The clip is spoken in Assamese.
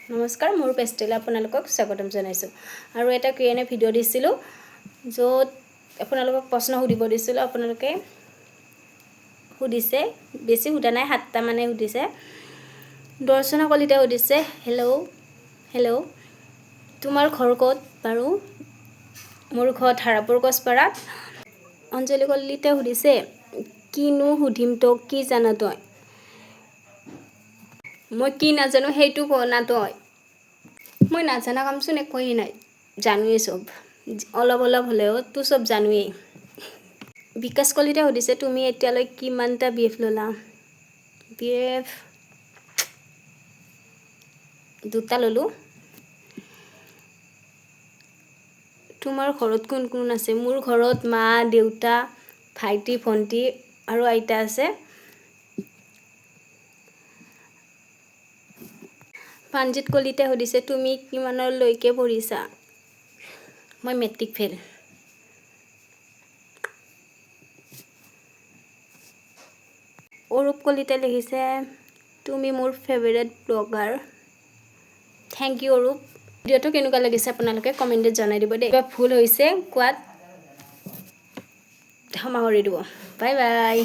নমস্কাৰ মোৰ পেষ্টেল আপোনালোকক স্বাগতম জনাইছোঁ আৰু এটা Q&A ভিডিঅ' দিছিলোঁ য'ত আপোনালোকক প্ৰশ্ন সুধিব দিছিলোঁ আপোনালোকে সুধিছে বেছি সুধা নাই 7টা মানে সুধিছে দৰ্শনা কলিতা সুধিছে হেল্ল' তোমাৰ ঘৰ ক'ত বাৰু মোৰ ঘৰ ধাৰাপুৰ কচপাৰাত অঞ্জলি কলিতা সুধিছে কিনো সুধিম তোক কি জানা তই মই কি নাজানো সেইটো ক না তই মই নাজানা কামচোন একোৱেই নাই জানোৱেই সব অলপ হ'লেও তো সব জানোৱেই বিকাশ কলিতা সুধিছে তুমি এতিয়ালৈ কিমানটা বিএফ ললা বিএফ দুটা ললো তোমাৰ ঘৰত কোন কোন আছে মোৰ ঘৰত মা দেউতা ভাইটি ভন্টি আৰু আইতা আছে পাঞ্জিত কলিতা সুধিছে তুমি কিমানলৈকে পঢ়িছা মই মেট্ৰিক ফেল অৰূপ কলিতা লিখিছে তুমি মোৰ favourite blogger thank you Arup ভিডিঅ'টো কেনেকুৱা লাগিছে আপোনালোকে কমেণ্টত জনাই দিব দেই কিবা ভুল হৈছে কোৱাত ক্ষমা কৰি দিব বাই বাই